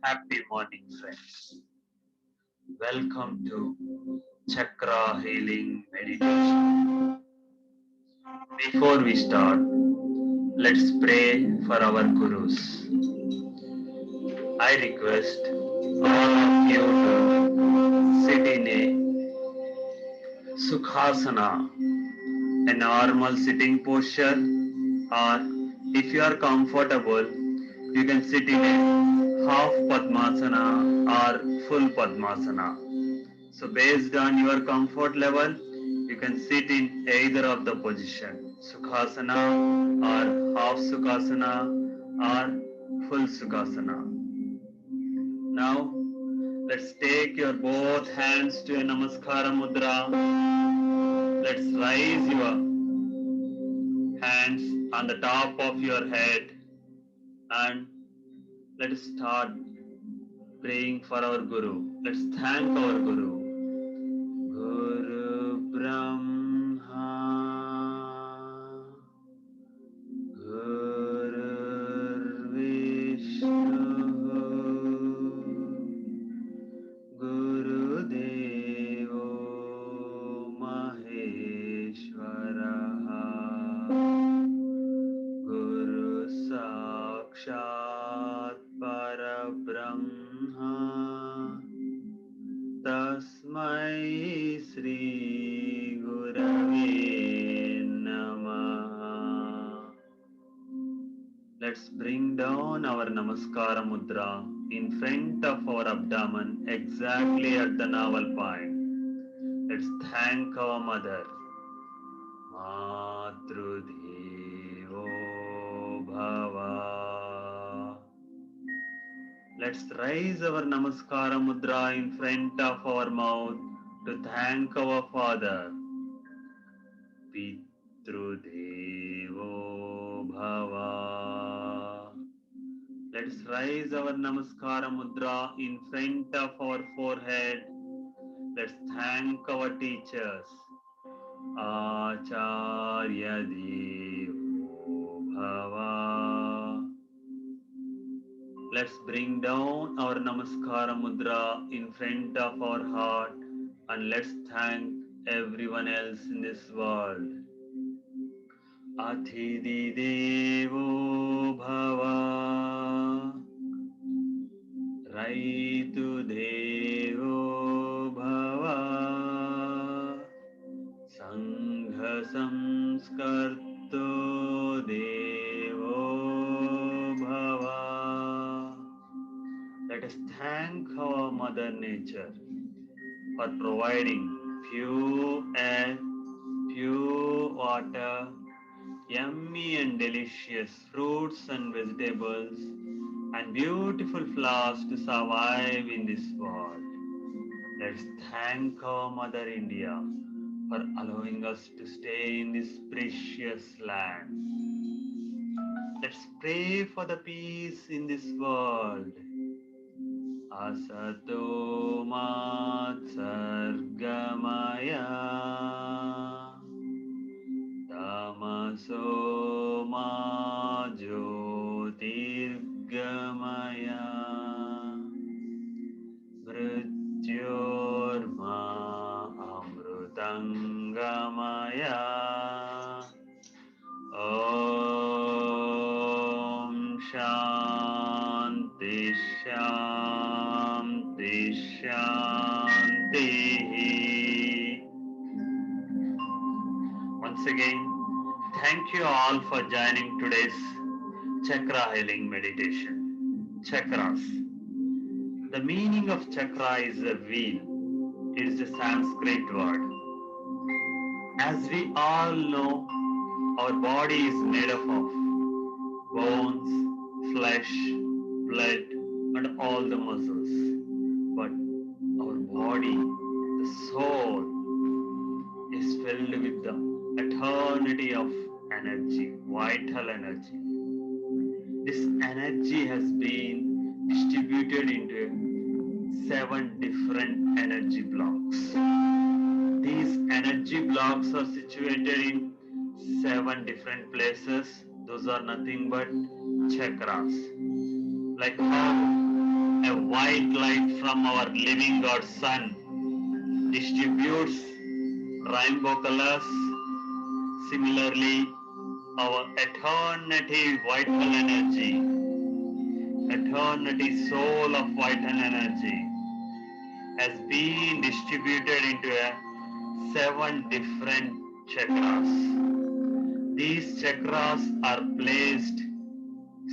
Happy morning, friends. Welcome to Chakra Healing Meditation. Before we start, let's pray for our Gurus. I request all of you to sit in a Sukhasana, a normal sitting posture, or if you are comfortable, you can sit in a half Padmasana or full Padmasana. So based on your comfort level, you can sit in either of the position, Sukhasana or half Sukhasana or full Sukhasana. Now, let's take your both hands to a Namaskara Mudra. Let's raise your hands on the top of your head and let's start praying for our Guru. Let's thank our Guru. Guru Brahma, Guru Vishnu, Guru Devo Maheshwara, Guru Sakshat Parabrahma, Tasmai Sri Gurave Namaha. Let's bring down our Namaskara Mudra in front of our abdomen, exactly at the navel point. Let's thank our mother. Matrudevo Bhava. Let's raise our Namaskara Mudra in front of our mouth to thank our father. Pitrudevo Bhava. Let's raise our Namaskara Mudra in front of our forehead. Let's thank our teachers. Acharya Devo Bhava. Let's bring down our Namaskara Mudra in front of our heart and let's thank everyone else in this world. Athithi Devo Bhava, Raitu Devo Bhava, Sangha Samskarto Devo Bhava. Let us thank our Mother Nature for providing pure air, pure water, yummy and delicious fruits and vegetables, and beautiful flowers to survive in this world. Let's thank our Mother India for allowing us to stay in this precious land. Let's pray for the peace in this world. Asato ma sargamaya, tamaso ma jyotirgamaya, mrityorma amrutangamaya. Om Shanti Shanti Shanti. Once again, thank you all for joining today's Chakra Healing Meditation. Chakras. The meaning of chakra is a wheel. It is a Sanskrit word. As we all know, our body is made up of bones, flesh, blood, and all the muscles. But our body, the soul, is filled with the eternity of energy, vital energy. This energy has been distributed into 7 different energy blocks. These energy blocks are situated in 7 different places. Those are nothing but chakras. Like how a white light from our living God Sun distributes rainbow colors. Similarly, our eternity vital energy, eternity soul of vital energy has been distributed into 7 different chakras. These chakras are placed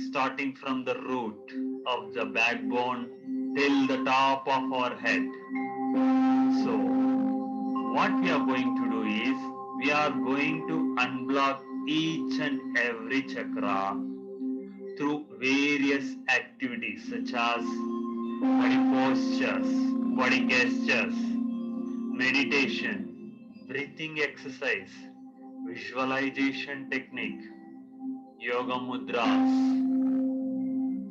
starting from the root of the backbone till the top of our head. So, what we are going to do is, we are going to unblock each and every chakra through various activities such as body postures, body gestures, meditation, breathing exercise, visualization technique, yoga mudras,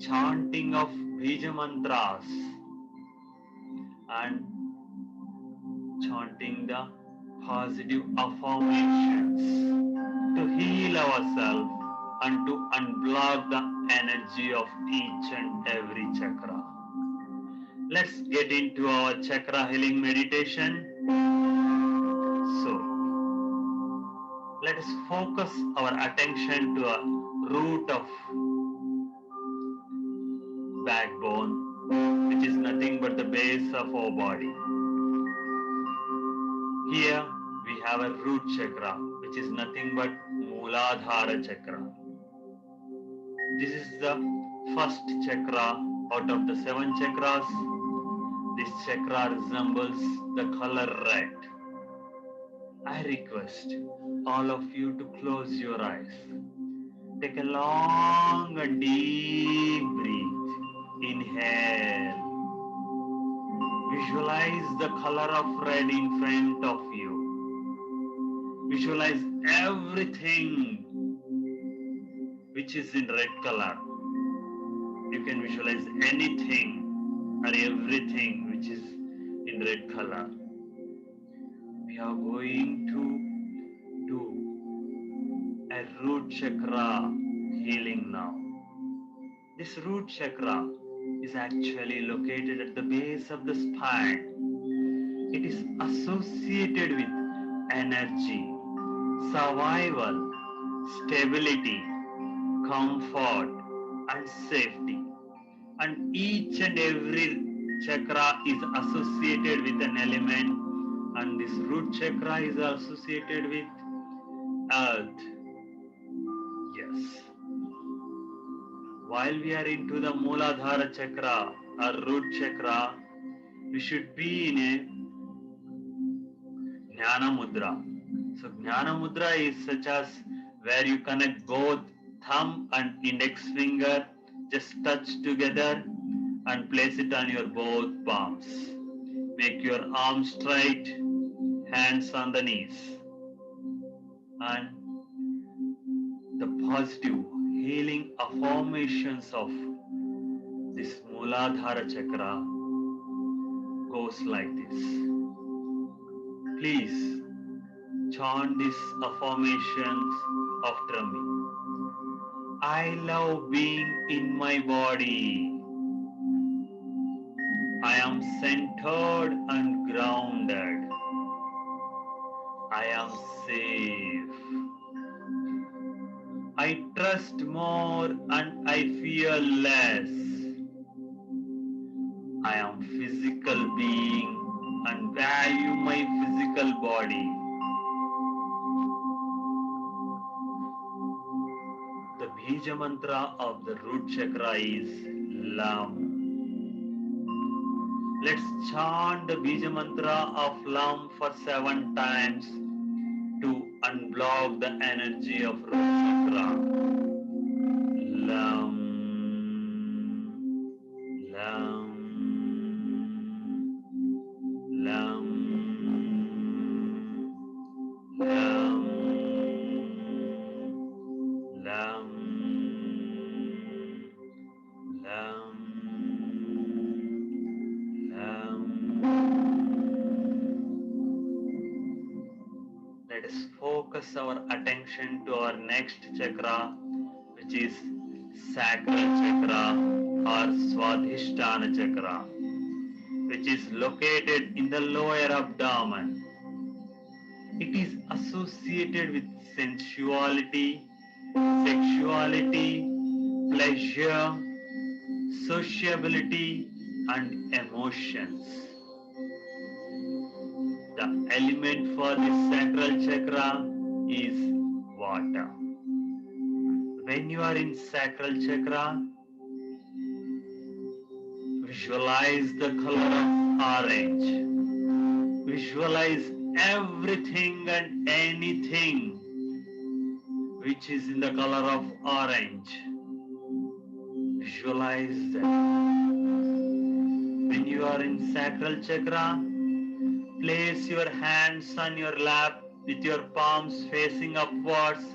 chanting of bija mantras, and chanting the positive affirmations to heal ourselves and to unblock the energy of each and every chakra. Let's get into our chakra healing meditation. So, let us focus our attention to a root of backbone, which is nothing but the base of our body. Here we have a root chakra, which is nothing but Mooladhara chakra. This is the first chakra out of the 7 chakras. This chakra resembles the color red. I request all of you to close your eyes. Take a long and deep breath. Inhale. Visualize the color of red in front of you. Visualize everything which is in red color. You can visualize anything or everything which is in red color. We are going to do a root chakra healing now. This root chakra is actually located at the base of the spine. It is associated with energy, survival, stability, comfort, and safety. And each and every chakra is associated with an element, and this root chakra is associated with earth. Yes. While we are into the Mooladhara chakra or root chakra, we should be in a Jnana Mudra. So Jnana Mudra is such as where you connect both thumb and index finger, just touch together and place it on your both palms. Make your arms straight, hands on the knees. And the positive healing affirmations of this Mooladhara chakra goes like this. Please chant these affirmations after me. I love being in my body. I am centered and grounded. I am safe. I trust more and I fear less. I am physical being and value my physical body. The Bija mantra of the root chakra is Lam. Let's chant the Bija mantra of Lam for 7 times to unblock the energy of root chakra. Lam, Lam, Lam, Lam, Lam, Lam, Lam. Let us focus our attention to our next chakra, which is sacral chakra or Swadhisthana chakra, which is located in the lower abdomen. It is associated with sensuality, sexuality, pleasure, sociability, and emotions. The element for this sacral chakra is water. When you are in sacral chakra, visualize the color of orange. Visualize everything and anything which is in the color of orange. Visualize that. When you are in sacral chakra, place your hands on your lap with your palms facing upwards,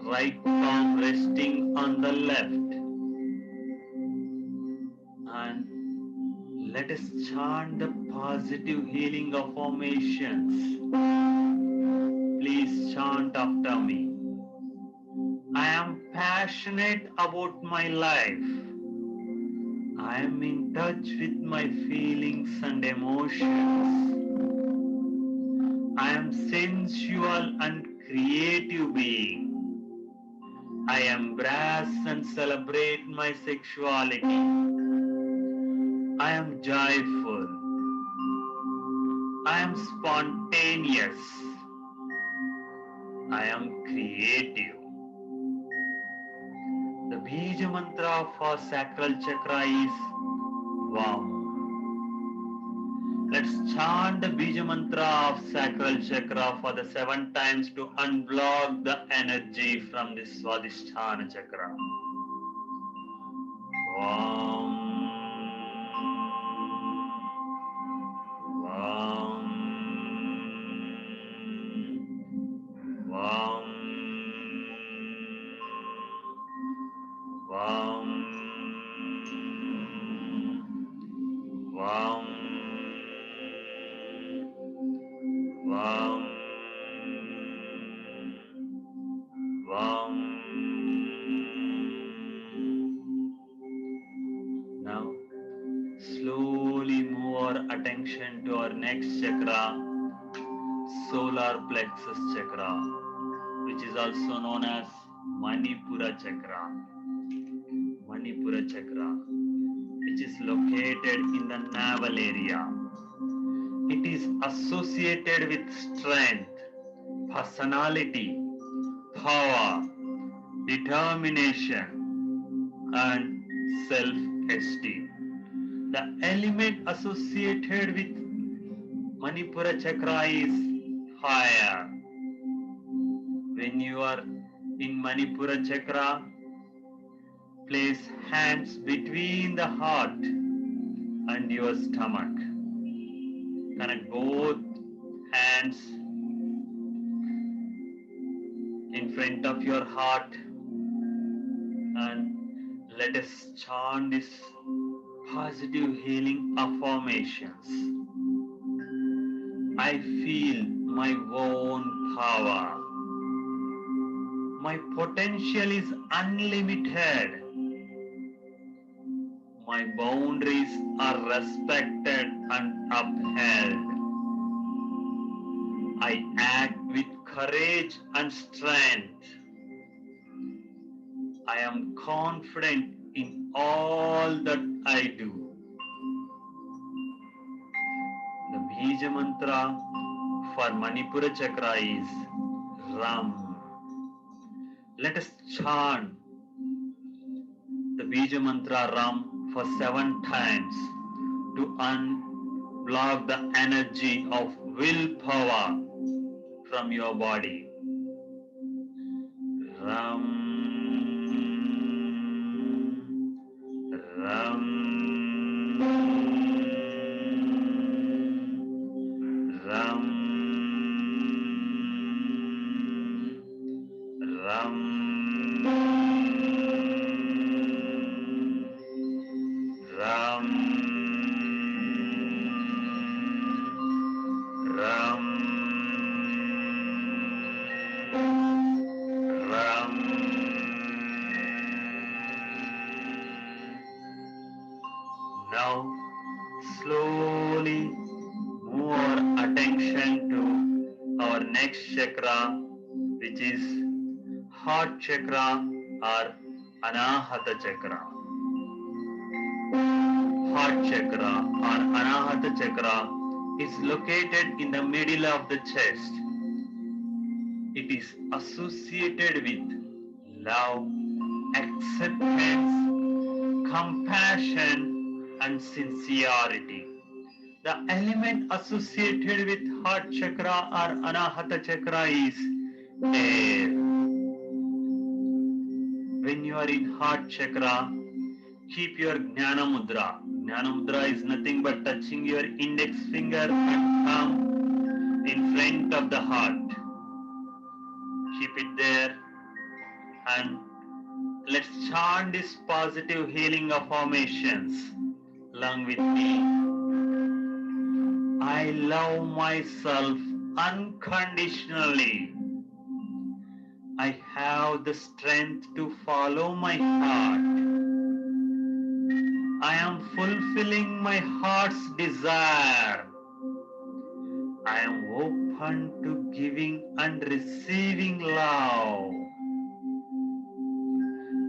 right palm resting on the left. And let us chant the positive healing affirmations. Please chant after me. I am passionate about my life. I am in touch with my feelings and emotions. I am sensual and creative being. I embrace and celebrate my sexuality. I am joyful. I am spontaneous. I am creative. The Bija mantra for sacral chakra is Vam. Let's chant the Bija mantra of sacral chakra for the 7 times to unblock the energy from the Swadhisthana chakra. Vam. Vam. Vam. Vam. Vam. Vam. Vam. Now, slowly move our attention to our next chakra, solar plexus chakra, which is also known as Manipura chakra. Manipura chakra, which is located in the navel area. It is associated with strength, personality, power, determination, and self-esteem. The element associated with Manipura chakra is fire. When you are in Manipura chakra, place hands between the heart and your stomach. Connect both hands in front of your heart and let us chant these positive healing affirmations. I feel my own power. My potential is unlimited. My boundaries are respected and upheld. I act with courage and strength. I am confident in all that I do. The Bija mantra for Manipura chakra is Ram. Let us chant the Bija mantra Ram for 7 times to unblock the energy of willpower from your body. Ram, Ram, Ram, Ram, Ram, Ram, Now, slowly move our attention to our next chakra, which is heart chakra or Anahata chakra. Heart chakra or Anahata chakra is located in the middle of the chest. It is associated with love, acceptance, compassion, and sincerity. The element associated with heart chakra or Anahata chakra is air. When you are in heart chakra, keep your Jnana Mudra. Jnana Mudra is nothing but touching your index finger and thumb in front of the heart. Keep it there and let's chant this positive healing affirmations along with me. I love myself unconditionally. I have the strength to follow my heart. I am fulfilling my heart's desire. I am open to giving and receiving love.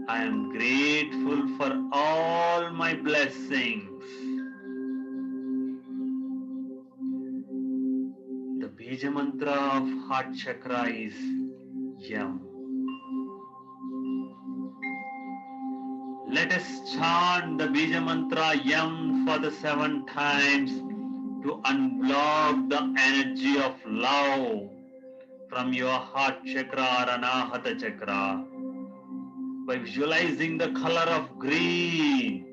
I am grateful for all my blessings. The Bija mantra of heart chakra is Yam. Let us chant the Bija mantra Yam for the 7 times to unblock the energy of love from your heart chakra or Anahata chakra. By visualizing the color of green,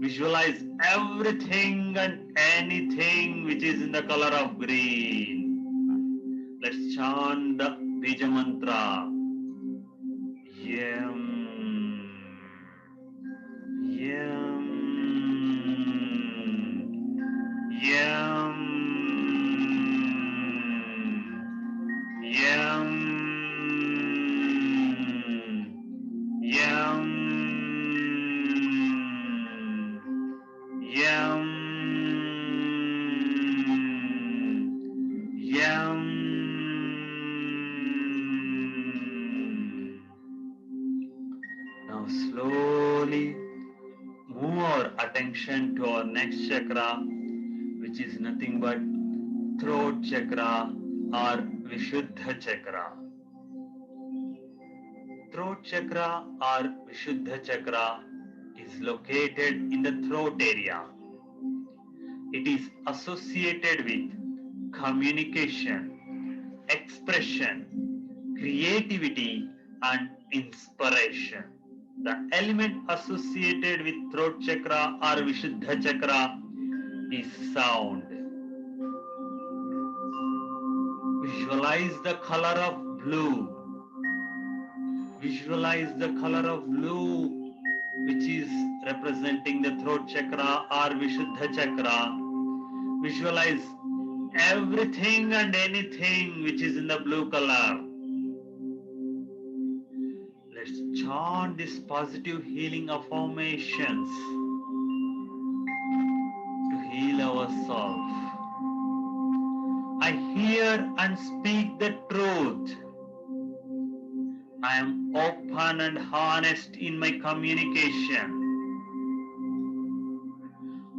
visualize everything and anything which is in the color of green. Let's chant the Bija mantra. Yam, Yam, Yam, Yam. Yum, yum, yum. Now slowly move our attention to our next chakra, which is nothing but throat chakra or Vishuddha chakra. Throat chakra or Vishuddha chakra is located in the throat area. It is associated with communication, expression, creativity, and inspiration. The element associated with throat chakra or Vishuddha chakra is sound. Visualize the color of blue. Visualize the color of blue, which is representing the throat chakra or Vishuddha chakra. Visualize everything and anything which is in the blue color. Let's chant these positive healing affirmations to heal ourselves. I hear and speak the truth. I am open and honest in my communication.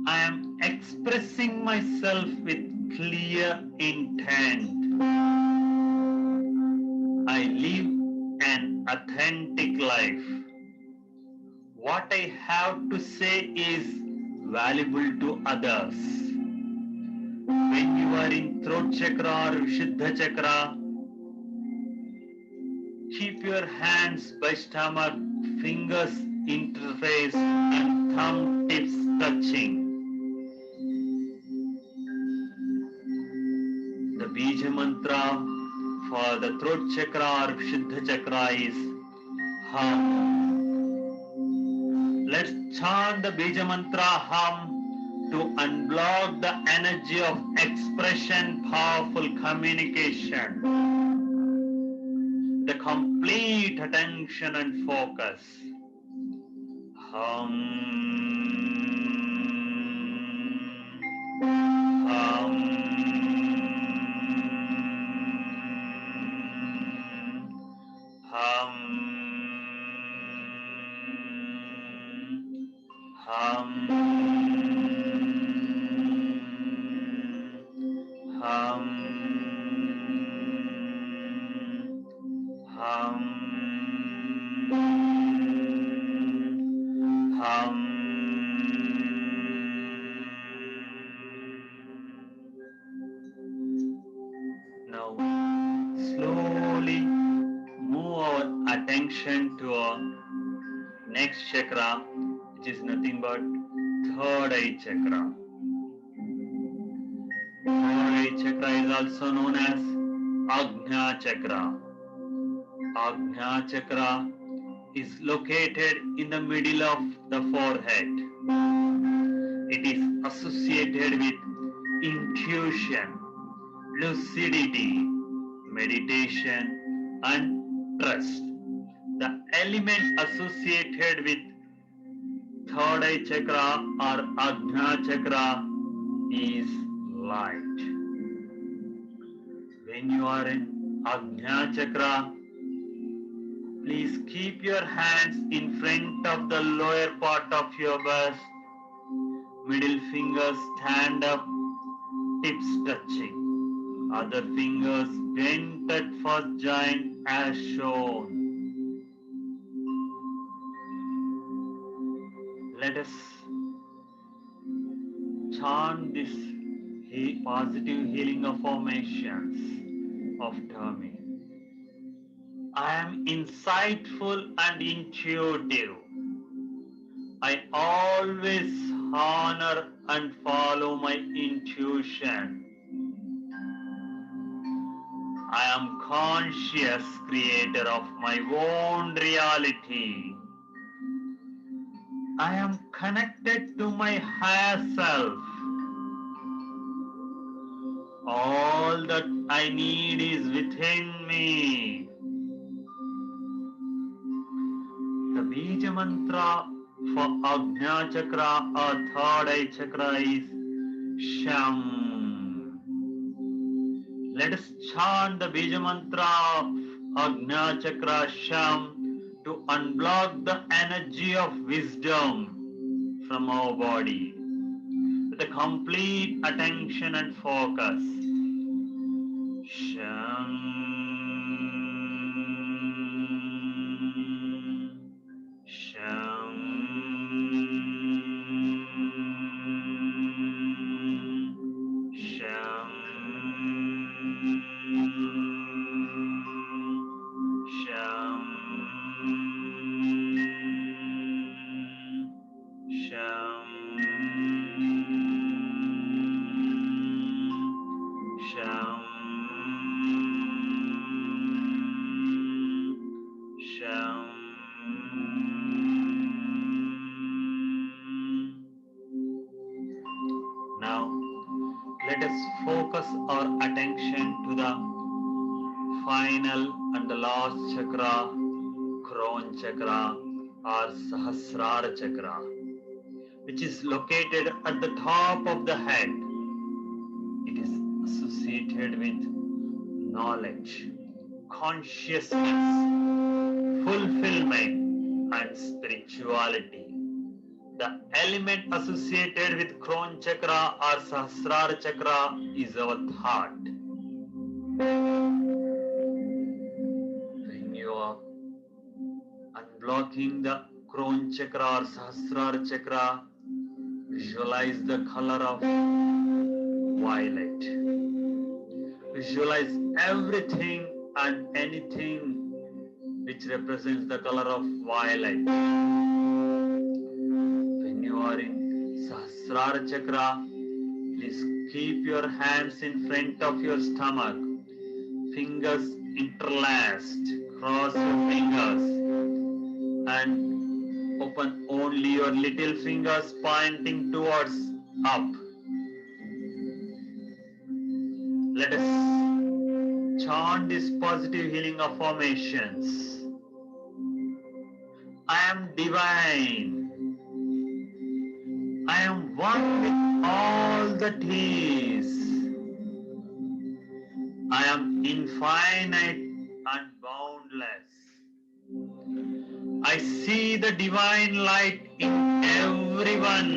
I am expressing myself with clear intent. I live an authentic life. What I have to say is valuable to others. When you are in throat chakra or Vishuddha chakra, keep your hands by stomach, fingers interface and thumb tips touching. The Bija mantra for the throat chakra or Vishuddha chakra is Hum. Let's chant the Bija mantra Hum to unblock the energy of expression, powerful communication. The complete attention and focus. Hum. Hum. Hum. Hum. Hum. Hum. Hum. Now, slowly move our attention to our next chakra, which is nothing but third eye chakra. Third eye chakra is also known as Ajna chakra. Ajna chakra is located in the middle of the forehead. It is associated with intuition, lucidity, meditation, and trust. The element associated with third eye chakra or Ajna chakra is light. When you are in Ajna chakra, please keep your hands in front of the lower part of your bust. Middle fingers stand up, tips touching. Other fingers bent at first joint as shown. Let us chant this positive healing affirmations after me. I am insightful and intuitive. I always honor and follow my intuition. I am conscious creator of my own reality. I am connected to my higher self. All that I need is within me. The Bija mantra for Ajna chakra or third eye chakra is Sham. Let us chant the Bija mantra of Ajna chakra Sham to unblock the energy of wisdom from our body with a complete attention and focus. Sham. Sham. Sham. Sham. Sham. Sham. Sham. Now, let us focus our attention to the final and the last chakra, Crown chakra or Sahasrara chakra, which is located at the top of the head. It is associated with knowledge, consciousness, fulfillment, and spirituality. The element associated with Crown chakra or Sahasrara chakra is our thought. When you are unblocking the Crown chakra or Sahasrara chakra, visualize the color of violet. Visualize everything and anything which represents the color of violet. When you are in Sahasrara chakra, please keep your hands in front of your stomach. Fingers interlaced. Cross your fingers and open only your little fingers pointing towards up. Let us chant these positive healing affirmations. I am divine. I am one with all that is. I am infinite and boundless. I see the divine light in everyone.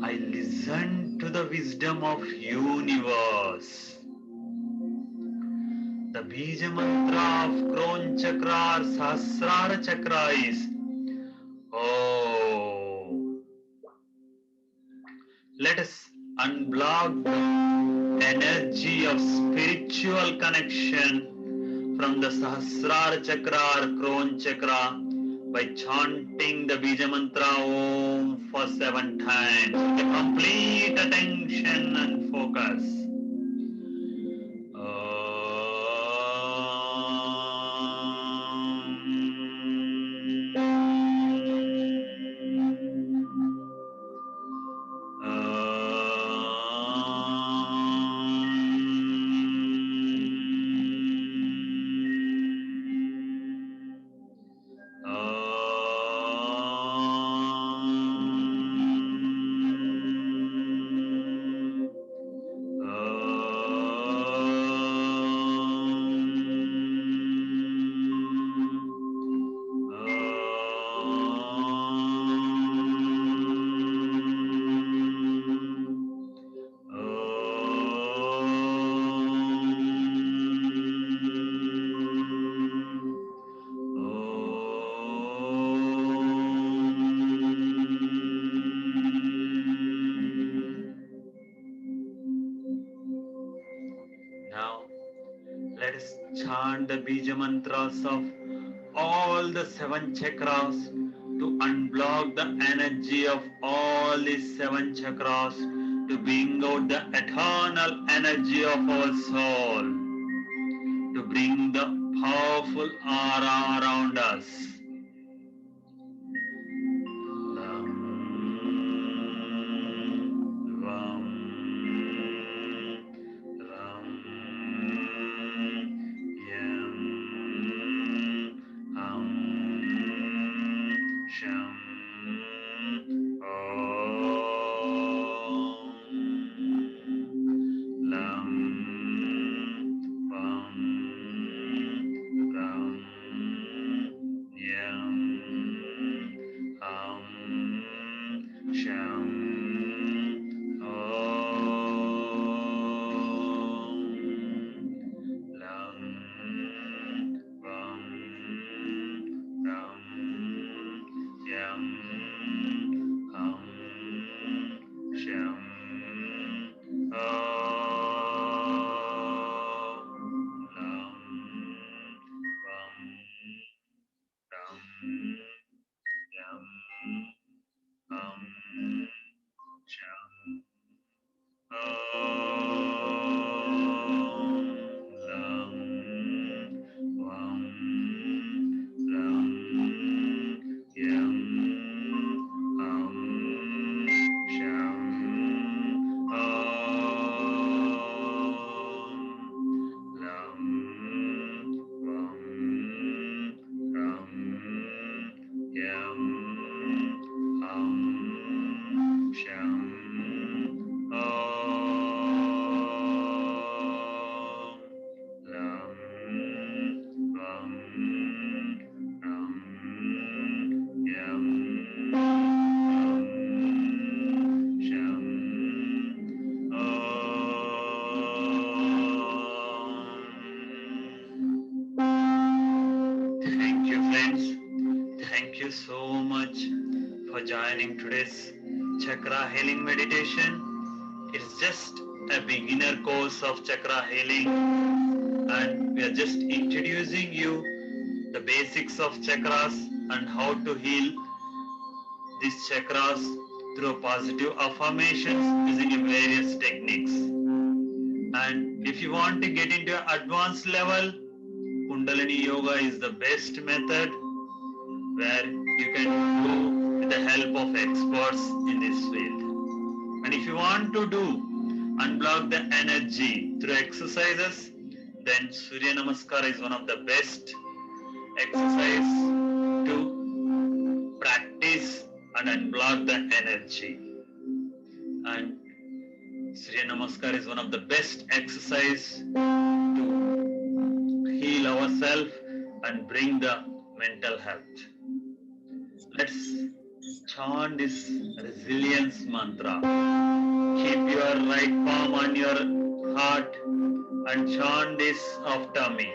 I listen to the wisdom of universe. The Bija Mantra of Kron Chakra or Sahasrara Chakra is Oh. Let us unblock the energy of spiritual connection from the Sahasrara Chakra or Kron Chakra by chanting the Bija Mantra Om for 7 times with complete attention and focus. Now, let us chant the Bija Mantras of all the 7 chakras to unblock the energy of all these 7 chakras to bring out the eternal energy of our soul, to bring the powerful aura around us. Thank you, friends. Thank you so much for joining today's chakra healing meditation. It's just a beginner course of chakra healing, and we are just introducing you the basics of chakras and how to heal these chakras through positive affirmations using various techniques. And if you want to get into an advanced level, Kundalini Yoga is the best method where you can do with the help of experts in this field. And if you want to do unblock the energy through exercises, then Surya Namaskara is one of the best exercise to practice and unblock the energy. Surya Namaskar is one of the best exercise to heal ourselves and bring the mental health. Let's chant this resilience mantra. Keep your right palm on your heart and chant this after me.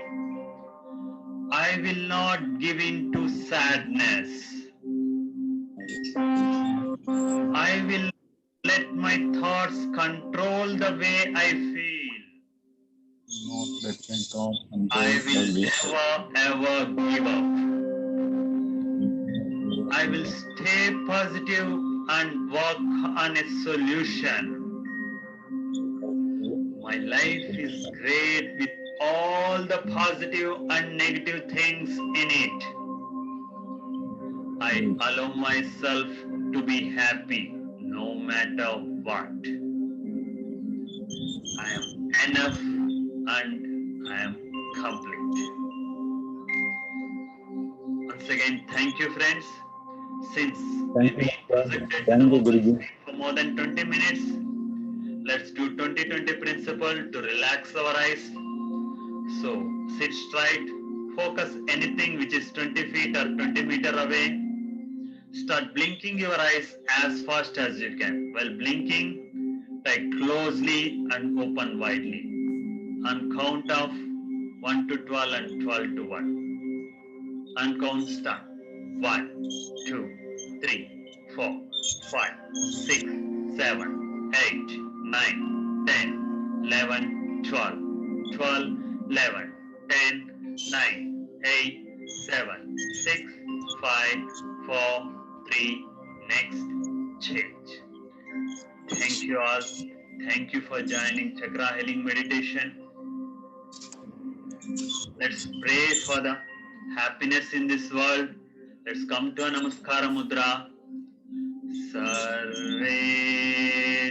I will not give in to sadness. I will let my thoughts control the way I feel. Not let my thoughts control I will my way. never ever give up. I will stay positive and work on a solution. My life is great with all the positive and negative things in it. I allow myself to be happy no matter what. I am enough and I am complete. Once again, thank you, friends. Since Thank we you. projected Thank some you, of this Guruji. for more than 20 minutes, let's do 20-20 principle to relax our eyes. So sit straight, focus anything which is 20 feet or 20 meter away. Start blinking your eyes as fast as you can. While blinking, take closely and open widely. On count of 1 to 12 and 12 to 1. On count start. 1, 2, 3, 4, 5, 6, 7, 8, 9, 10, 11, 12, 12, 11, 10, 9, 8, 7, 6, 5, 4, 3, next, change. Thank you all. Thank you for joining Chakra Healing Meditation. Let's pray for the happiness in this world. Let's come to a Namaskara Mudra. Sarve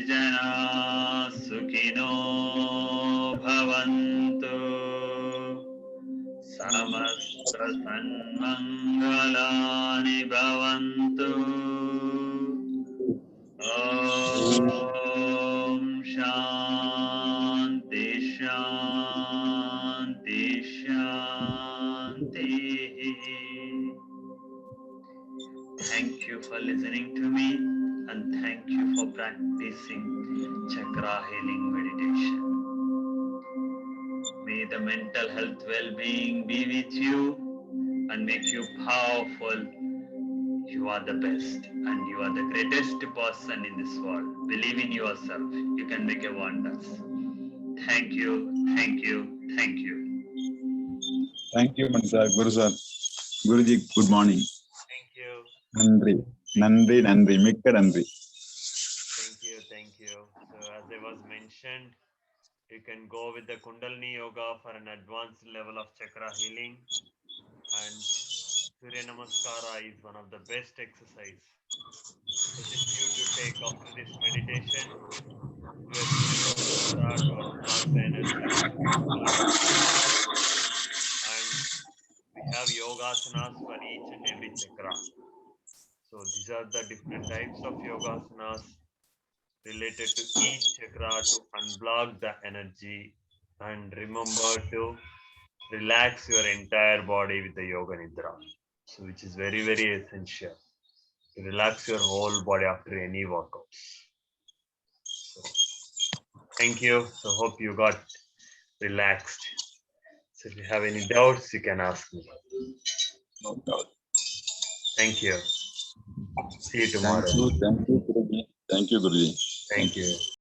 Jana Sukhino Bhavantu Samasta Sanmangalani Bhavantu Om Shanti Shanti Shanti. Thank you for listening to me and thank you for practicing Chakra Healing Meditation. May the mental health well-being be with you and make you powerful. You are the best and you are the greatest person in this world. Believe in yourself. You can make a wonders. Thank you, thank you, thank you. Thank you, Mansa. Guru sir. Guruji, good morning. Thank you. Nandri. Nandri, Nandri. Mikka Nandri. Thank you. So as I was mentioned, you can go with the Kundalini Yoga for an advanced level of chakra healing, and Surya Namaskara is one of the best exercise. Suggest you to take after this meditation. Do a Surya Namaskara to unblock the energy. And we have yogasanas for each and every chakra. So these are the different types of yogasanas related to each chakra to unblock the energy, and remember to relax your entire body with the yoga nidra, so which is very, very essential to relax your whole body after any workouts. So thank you. So hope you got relaxed. So if you have any doubts, you can ask me. No doubt. Thank you. See you tomorrow. Thank you, Guruji. Thank you, Guruji. Thank you.